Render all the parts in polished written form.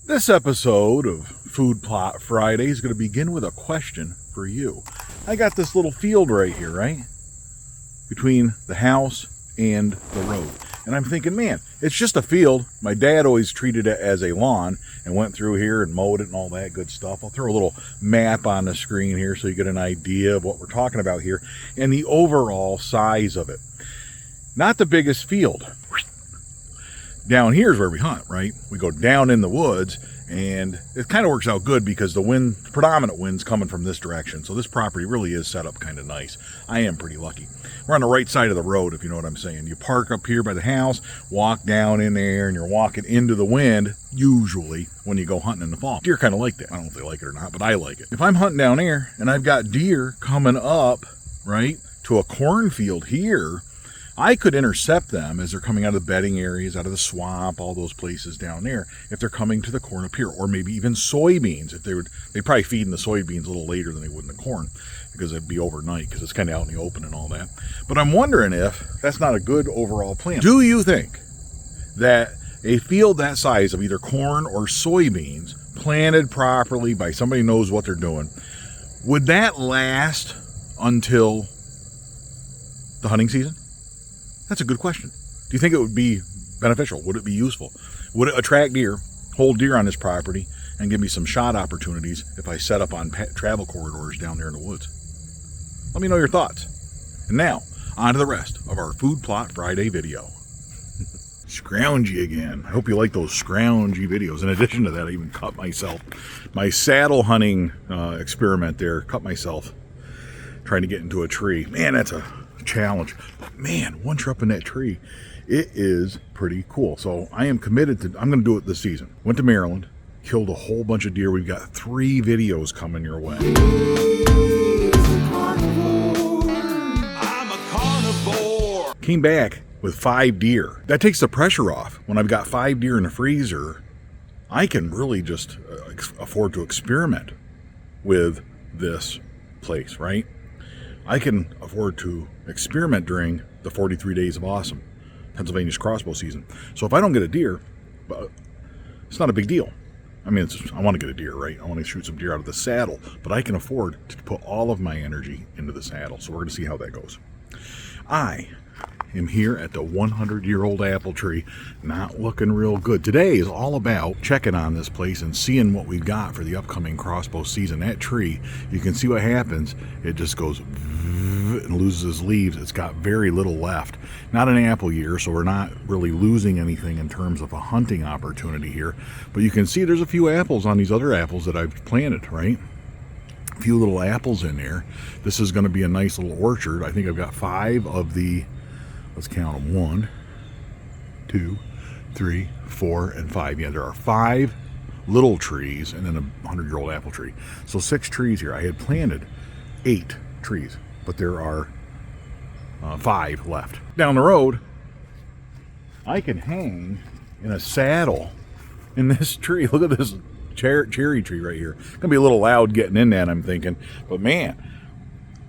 This episode of Food Plot Friday is going to begin with a question for you. I got this little field right here, right? Between the house and the road. And I'm thinking, man, it's just a field. My dad always treated it as a lawn and went through here and mowed it and all that good stuff. I'll throw a little map on the screen here so you get an idea of what we're talking about here and the overall size of it. Not the biggest field. Down here is where we hunt, right? We go down in the woods, and it kind of works out good because the predominant wind's coming from this direction. So this property really is set up kind of nice. I am pretty lucky. We're on the right side of the road, if you know what I'm saying. You park up here by the house, walk down in there, and you're walking into the wind, usually, when you go hunting in the fall. Deer kind of like that. I don't know if they like it or not, but I like it. If I'm hunting down there, and I've got deer coming up, right, to a cornfield here, I could intercept them as they're coming out of the bedding areas, out of the swamp, all those places down there, if they're coming to the corn up here, or maybe even soybeans. If they'd probably feed in the soybeans a little later than they would in the corn, because it'd be overnight, because it's kind of out in the open and all that. But I'm wondering if that's not a good overall plan. Do you think that a field that size of either corn or soybeans, planted properly by somebody who knows what they're doing, would that last until the hunting season? That's a good question. Do you think it would be beneficial? Would it be useful? Would it attract deer, hold deer on this property, and give me some shot opportunities if I set up on travel corridors down there in the woods? Let me know your thoughts. And now, on to the rest of our Food Plot Friday video. Scroungy again. I hope you like those scroungy videos. In addition to that, I even cut myself. My saddle hunting experiment there, cut myself trying to get into a tree. Man, that's a challenge. But man, once you're up in that tree, it is pretty cool. So I am committed to, I'm going to do it this season. Went to Maryland, killed a whole bunch of deer. We've got 3 videos coming your way. I'm a carnivore. Came back with 5 deer. That takes the pressure off. When I've got 5 deer in the freezer, I can really just afford to experiment with this place, right? I can afford to experiment during the 43 days of awesome, Pennsylvania's crossbow season. So if I don't get a deer, but it's not a big deal. I mean, I want to get a deer, right? I want to shoot some deer out of the saddle, but I can afford to put all of my energy into the saddle. So we're going to see how that goes. I am here at the 100-year-old apple tree, not looking real good. Today is all about checking on this place and seeing what we've got for the upcoming crossbow season. That tree, you can see what happens. It just goes and loses leaves. It's got very little left. Not an apple year, so we're not really losing anything in terms of a hunting opportunity here. But you can see there's a few apples on these other apples that I've planted, right? A few little apples in there. This is going to be a nice little orchard. I think I've got 5 of the, let's count them, 1, 2, 3, 4, and 5. Yeah, there are 5 little trees and then a 100-year-old apple tree. So 6 trees here. I had planted 8 trees, but there are 5 left. Down the road, I can hang in a saddle in this tree. Look at this cherry tree right here. It's gonna be a little loud getting in that, I'm thinking, but man,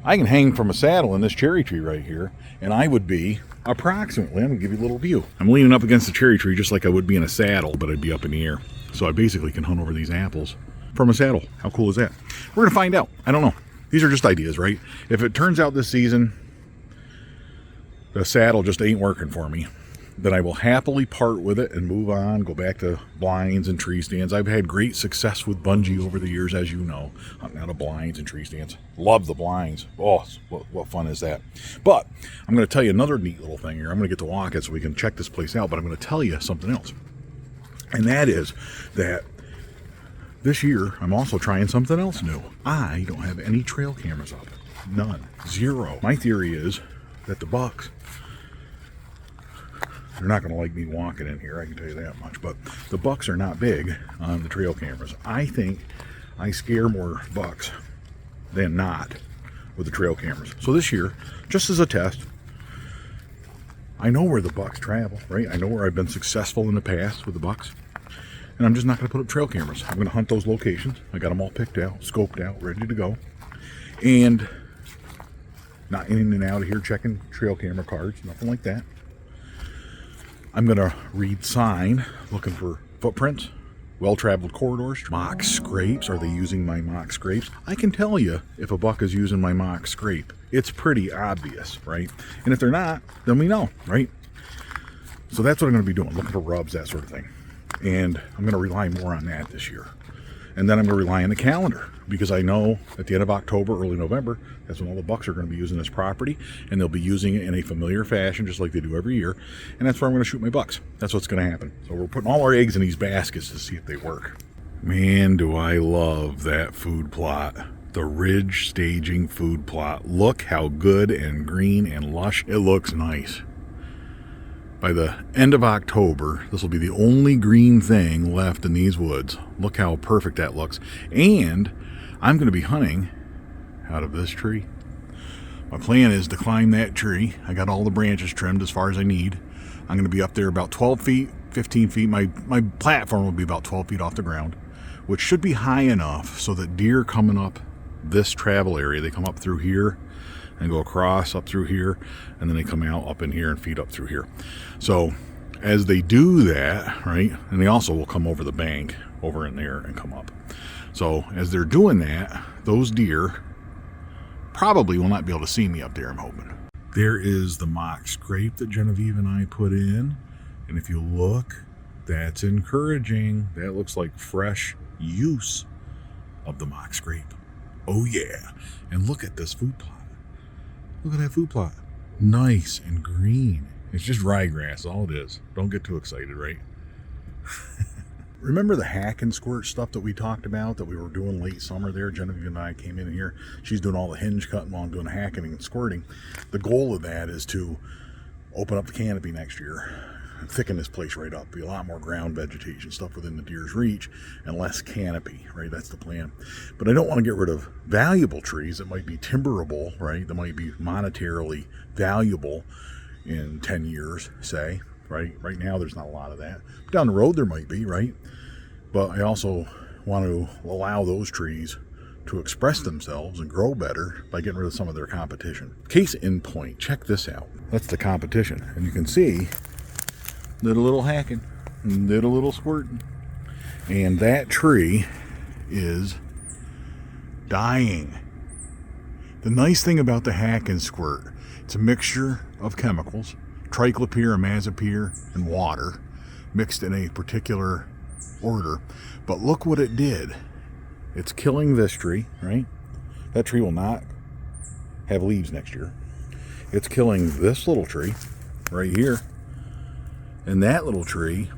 I can hang from a saddle in this cherry tree right here, and I would be approximately, I'm gonna give you a little view. I'm leaning up against the cherry tree just like I would be in a saddle, but I'd be up in the air. So I basically can hunt over these apples from a saddle. How cool is that? We're gonna find out. I don't know. These are just ideas, right? If it turns out this season the saddle just ain't working for me, then I will happily part with it and move on, go back to blinds and tree stands. I've had great success with Bunjie over the years, as you know, hunting out of blinds and tree stands. Love the blinds. Oh, what fun is that? But I'm going to tell you another neat little thing here. I'm going to get to walk it so we can check this place out, but I'm going to tell you something else. And that is that this year, I'm also trying something else new. I don't have any trail cameras up. None. 0. My theory is that the bucks, they're not going to like me walking in here, I can tell you that much. But the bucks are not big on the trail cameras. I think I scare more bucks than not with the trail cameras. So this year, just as a test, I know where the bucks travel, right? I know where I've been successful in the past with the bucks. And I'm just not going to put up trail cameras. I'm going to hunt those locations. I got them all picked out, scoped out, ready to go. And not in and out of here checking trail camera cards, nothing like that. I'm going to read sign, looking for footprints, well-traveled corridors, mock scrapes. Are they using my mock scrapes? I can tell you if a buck is using my mock scrape. It's pretty obvious, right? And if they're not, then we know, right? So that's what I'm going to be doing, looking for rubs, that sort of thing. And I'm going to rely more on that this year. And then I'm going to rely on the calendar, because I know at the end of October, early November, that's when all the bucks are going to be using this property, and they'll be using it in a familiar fashion, just like they do every year. And that's where I'm going to shoot my bucks. That's what's going to happen. So we're putting all our eggs in these baskets to see if they work. Man, do I love that food plot. The ridge staging food plot. Look how good and green and lush it looks. Nice. By the end of October, this will be the only green thing left in these woods. Look how perfect that looks. And I'm going to be hunting out of this tree. My plan is to climb that tree. I got all the branches trimmed as far as I need. I'm going to be up there about 12 feet, 15 feet. My platform will be about 12 feet off the ground, which should be high enough so that deer coming up this travel area, they come up through here and go across up through here, and then they come out up in here and feed up through here. So as they do that, right, and they also will come over the bank over in there and come up. So as they're doing that, those deer probably will not be able to see me up there, I'm hoping. There is the mock scrape that Genevieve and I put in, and if you look, that's encouraging. That looks like fresh use of the mock scrape. Oh yeah. And look at this food plot. Look at that food plot. Nice and green. It's just ryegrass, all it is. Don't get too excited, right? Remember the hack and squirt stuff that we talked about that we were doing late summer there? Genevieve and I came in here. She's doing all the hinge cutting while I'm doing the hacking and squirting. The goal of that is to open up the canopy next year and thicken this place right up. Be a lot more ground vegetation stuff within the deer's reach and less canopy, right? That's the plan. But I don't want to get rid of valuable trees that might be timberable, right? That might be monetarily valuable in 10 years, say, right? Right now there's not a lot of that. Down the road there might be, right? But I also want to allow those trees to express themselves and grow better by getting rid of some of their competition. Case in point, check this out. That's the competition. And you can see did a little hacking, did a little squirting, and that tree is dying. The nice thing about the hack and squirt, it's a mixture of chemicals, triclopyr, imazapyr, and water, mixed in a particular order. But look what it did. It's killing this tree, right? That tree will not have leaves next year. It's killing this little tree right here. And that little tree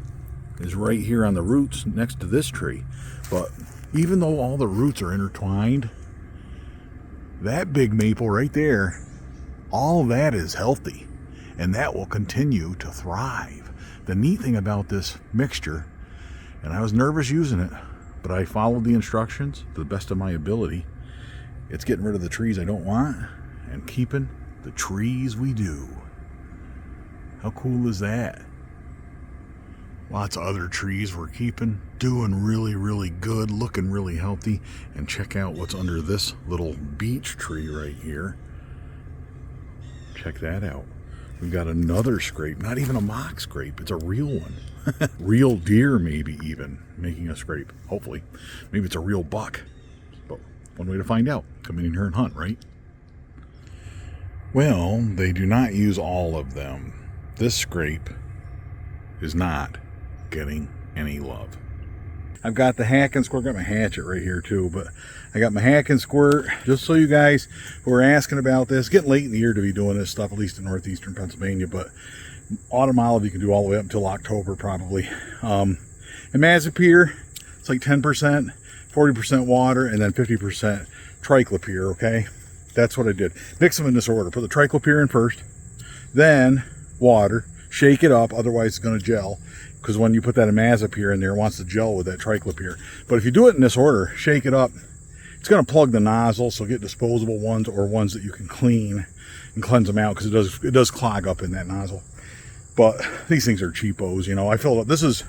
is right here on the roots next to this tree. But even though all the roots are intertwined, that big maple right there, all of that is healthy. And that will continue to thrive. The neat thing about this mixture, and I was nervous using it, but I followed the instructions to the best of my ability. It's getting rid of the trees I don't want and keeping the trees we do. How cool is that? Lots of other trees we're keeping, doing really, really good, looking really healthy. And check out what's under this little beech tree right here. Check that out. We've got another scrape, not even a mock scrape, it's a real one. Real deer maybe even making a scrape, hopefully. Maybe it's a real buck. But one way to find out, come in here and hunt, right? Well, they do not use all of them. This scrape is not getting any love. I've got the hack and squirt, got my hatchet right here too, but I got my hack and squirt, just so you guys who are asking about this, getting late in the year to be doing this stuff, at least in northeastern Pennsylvania, but autumn olive you can do all the way up until October probably. Imazapyr, it's like 10%, 40% water, and then 50% triclopyr, okay? That's what I did. Mix them in this order. Put the triclopyr in first, then water, shake it up, otherwise it's going to gel. Because when you put that imazapyr in there, it wants to gel with that triclopyr. But if you do it in this order, shake it up, it's going to plug the nozzle, so get disposable ones or ones that you can clean and cleanse them out, because it does clog up in that nozzle. But these things are cheapos, you know. I fill up, this is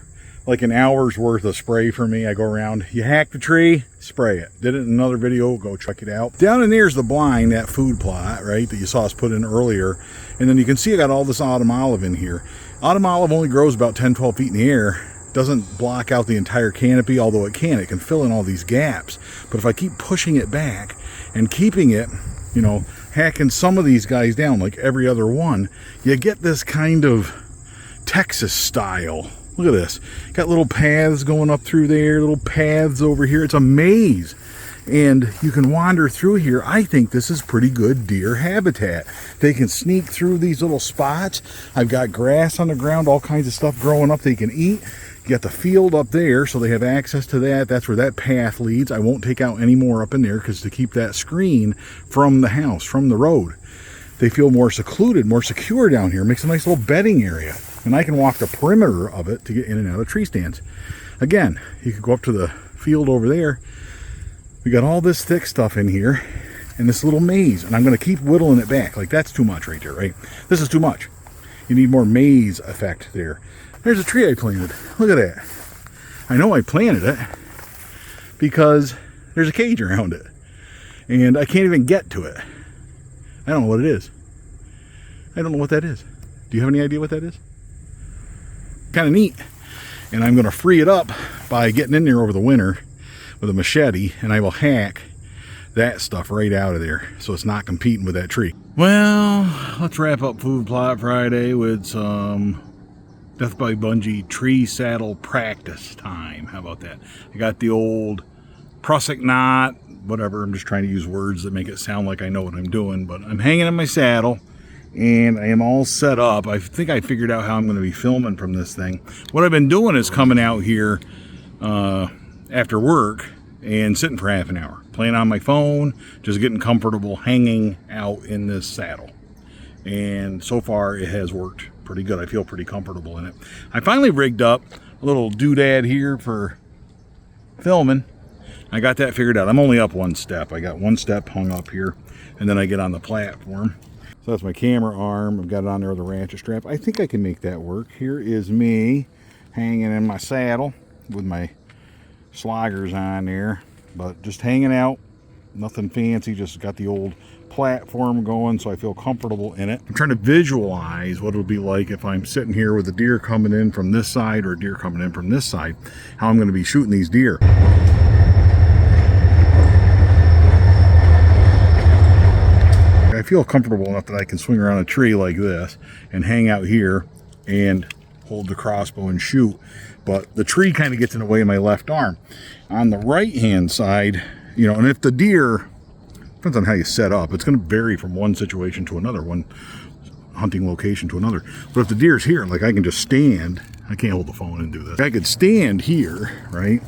like an hour's worth of spray for me. I go around, you hack the tree, spray it. Did it in another video, go check it out. Down in there is the blind, that food plot, right, that you saw us put in earlier. And then you can see I got all this autumn olive in here. Autumn olive only grows about 10, 12 feet in the air. Doesn't block out the entire canopy, although it can fill in all these gaps. But if I keep pushing it back and keeping it, you know, hacking some of these guys down like every other one, you get this kind of Texas style. Look at this. Got little paths going up through there, little paths over here. It's a maze. And you can wander through here. I think this is pretty good deer habitat. They can sneak through these little spots. I've got grass on the ground, all kinds of stuff growing up they can eat. You got the field up there, so they have access to that. That's where that path leads. I won't take out any more up in there because to keep that screen from the house, from the road. They feel more secluded, more secure down here. Makes a nice little bedding area. And I can walk the perimeter of it to get in and out of tree stands. Again, you can go up to the field over there. We got all this thick stuff in here and this little maze, and I'm going to keep whittling it back. Like, that's too much right there, right? This is too much. You need more maze effect there. There's a tree I planted. Look at that. I know I planted it because there's a cage around it, and I can't even get to it. I don't know what it is. I don't know what that is. Do you have any idea what that is? Kind of neat. And I'm going to free it up by getting in there over the winter with a machete, and I will hack that stuff right out of there so it's not competing with that tree. Well, let's wrap up Food Plot Friday with some Death by Bunjie tree saddle practice time. How about that? I got the old Prusik knot, whatever. I'm just trying to use words that make it sound like I know what I'm doing, but I'm hanging in my saddle and I am all set up. I think I figured out how I'm going to be filming from this thing. What I've been doing is coming out here after work and sitting for half an hour, playing on my phone, just getting comfortable hanging out in this saddle. And so far it has worked pretty good. I feel pretty comfortable in it. I finally rigged up a little doodad here for filming. I got that figured out. I'm only up one step. I got one step hung up here, and then I get on the platform. So that's my camera arm. I've got it on there with a ratchet strap. I think I can make that work. Here is me hanging in my saddle with my sloggers on there, but just hanging out, nothing fancy, just got the old platform going so I feel comfortable in it. I'm trying to visualize what it would be like if I'm sitting here with a deer coming in from this side or a deer coming in from this side, how I'm going to be shooting these deer. I feel comfortable enough that I can swing around a tree like this and hang out here and hold the crossbow and shoot, but the tree kind of gets in the way of my left arm. On the right hand side, you know, and if the deer, depends on how you set up, it's going to vary from one situation to another, one hunting location to another. But if the deer's here, like, I can just stand, I can't hold the phone and do this. I could stand here, right,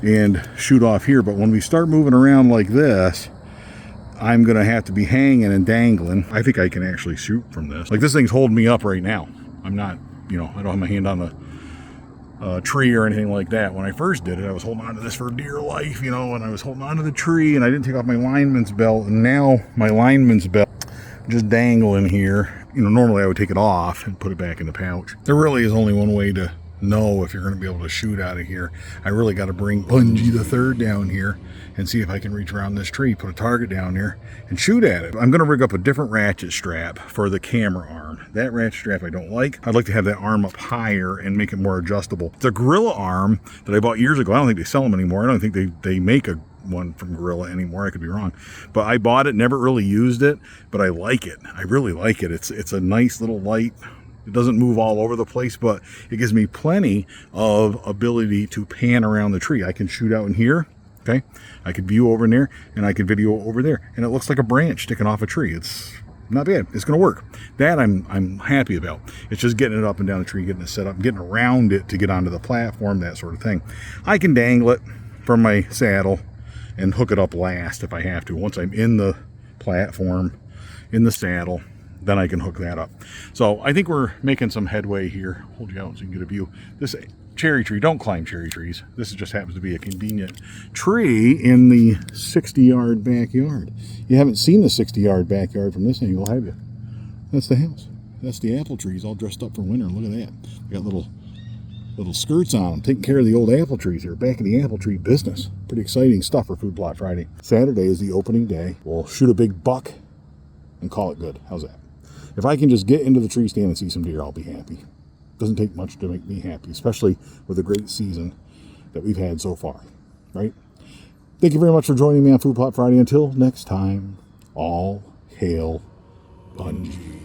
and shoot off here, but when we start moving around like this, I'm going to have to be hanging and dangling. I think I can actually shoot from this. Like, this thing's holding me up right now. I'm not, you know, I don't have my hand on the tree or anything like that. When I first did it, I was holding on to this for dear life, you know, and I was holding on to the tree, and I didn't take off my lineman's belt, and now my lineman's belt just dangling here. You know, normally I would take it off and put it back in the pouch. There really is only one way to know if you're going to be able to shoot out of here. I really got to bring Bunjie III down here and see if I can reach around this tree, put a target down there, and shoot at it. I'm going to rig up a different ratchet strap for the camera arm. That ratchet strap I don't like. I'd like to have that arm up higher and make it more adjustable. The Gorilla arm that I bought years ago, I don't think they sell them anymore. I don't think they make one from Gorilla anymore. I could be wrong. But I bought it, never really used it, but I like it. I really like it. It's a nice little light. It doesn't move all over the place, but it gives me plenty of ability to pan around the tree. I can shoot out in here, okay? I could view over in there, and I could video over there, and it looks like a branch sticking off a tree. It's not bad. It's going to work. That I'm happy about. It's just getting it up and down the tree, getting it set up, getting around it to get onto the platform, that sort of thing. I can dangle it from my saddle and hook it up last if I have to. Once I'm in the platform, in the saddle, then I can hook that up. So I think we're making some headway here. Hold you out so you can get a view. This cherry tree, don't climb cherry trees. This just happens to be a convenient tree in the 60-yard backyard. You haven't seen the 60-yard backyard from this angle, have you? That's the house. That's the apple trees all dressed up for winter. Look at that. They got little skirts on them, taking care of the old apple trees here. Back in the apple tree business. Pretty exciting stuff for Food Plot Friday. Saturday is the opening day. We'll shoot a big buck and call it good. How's that? If I can just get into the tree stand and see some deer, I'll be happy. Doesn't take much to make me happy, especially with a great season that we've had so far, right? Thank you very much for joining me on Food Plot Friday. Until next time, all hail Bunjie.